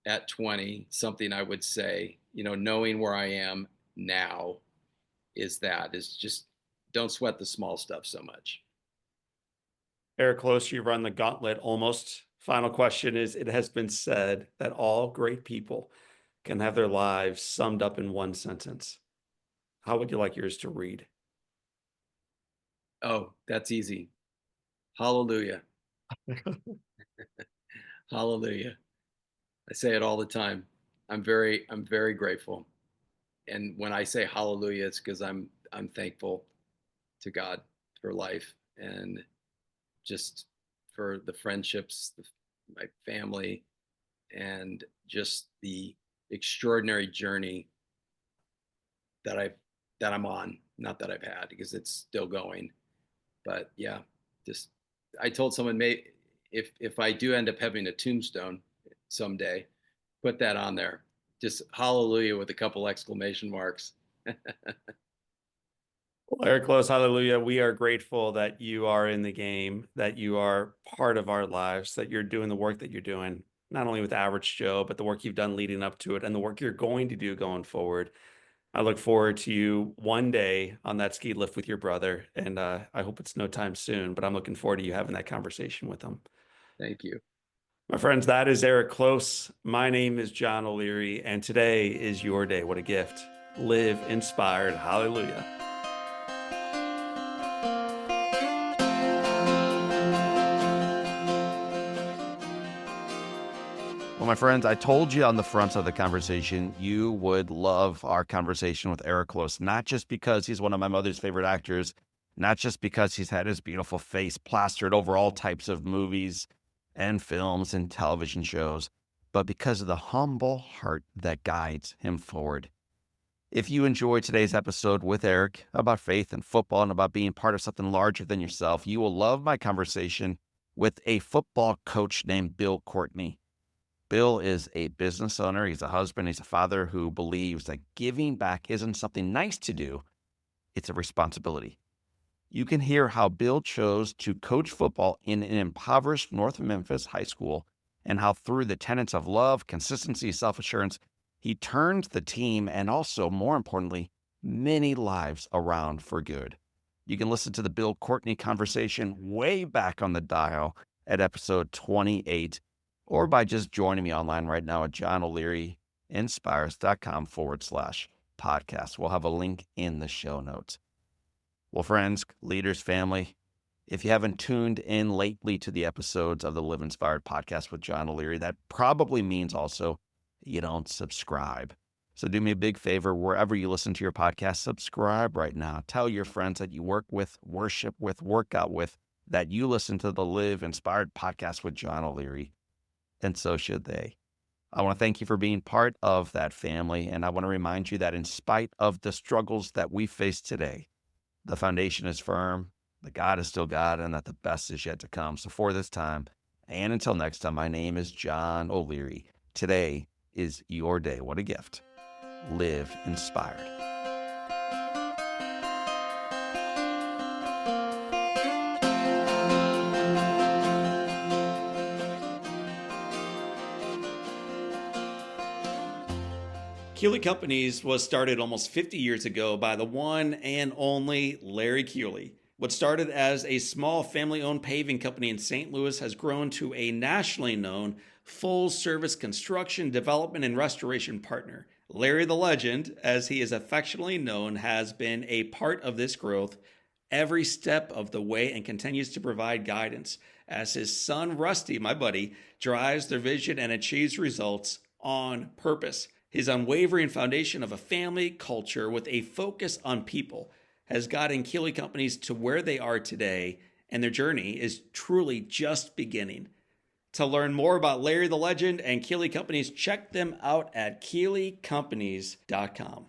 at 20 something I would say, knowing where I am now, is just don't sweat the small stuff so much. Eric, close, you run the gauntlet almost. Final question is, it has been said that all great people can have their lives summed up in one sentence. How would you like yours to read? Oh, that's easy. Hallelujah. Hallelujah. I say it all the time. I'm very grateful. And when I say hallelujah, it's because I'm thankful to God for life and just for the friendships, my family, and just the extraordinary journey that I'm on. Not that I've had, because it's still going. But yeah, just I told someone, if I do end up having a tombstone someday, put that on there. Just hallelujah with a couple exclamation marks. Well, Eric Close, hallelujah. We are grateful that you are in the game, that you are part of our lives, that you're doing the work that you're doing, not only with Average Joe, but the work you've done leading up to it and the work you're going to do going forward. I look forward to you one day on that ski lift with your brother, and I hope it's no time soon, but I'm looking forward to you having that conversation with him. Thank you. My friends, that is Eric Close. My name is John O'Leary, and today is your day. What a gift. Live inspired. Hallelujah. Well, my friends, I told you on the front of the conversation, you would love our conversation with Eric Close, not just because he's one of my mother's favorite actors, not just because he's had his beautiful face plastered over all types of movies and films and television shows, but because of the humble heart that guides him forward. If you enjoyed today's episode with Eric about faith and football and about being part of something larger than yourself, you will love my conversation with a football coach named Bill Courtney. Bill is a business owner. He's a husband. He's a father who believes that giving back isn't something nice to do. It's a responsibility. You can hear how Bill chose to coach football in an impoverished North Memphis high school and how through the tenets of love, consistency, self-assurance, he turned the team and also, more importantly, many lives around for good. You can listen to the Bill Courtney conversation way back on the dial at episode 28, or by just joining me online right now at johnolearyinspires.com/podcast. We'll have a link in the show notes. Well, friends, leaders, family, if you haven't tuned in lately to the episodes of the Live Inspired podcast with John O'Leary, that probably means also you don't subscribe. So do me a big favor, wherever you listen to your podcast, subscribe right now. Tell your friends that you work with, worship with, work out with, that you listen to the Live Inspired podcast with John O'Leary, and so should they. I want to thank you for being part of that family, and I want to remind you that in spite of the struggles that we face today, the foundation is firm, the God is still God, and that the best is yet to come. So for this time, and until next time, my name is John O'Leary. Today is your day. What a gift. Live inspired. Keeley Companies was started almost 50 years ago by the one and only Larry Keeley. What started as a small family-owned paving company in St. Louis has grown to a nationally known full-service construction, development, and restoration partner. Larry the Legend, as he is affectionately known, has been a part of this growth every step of the way and continues to provide guidance as his son Rusty, my buddy, drives their vision and achieves results on purpose. His unwavering foundation of a family culture with a focus on people has gotten Keeley Companies to where they are today, and their journey is truly just beginning. To learn more about Larry the Legend and Keeley Companies, check them out at KeeleyCompanies.com.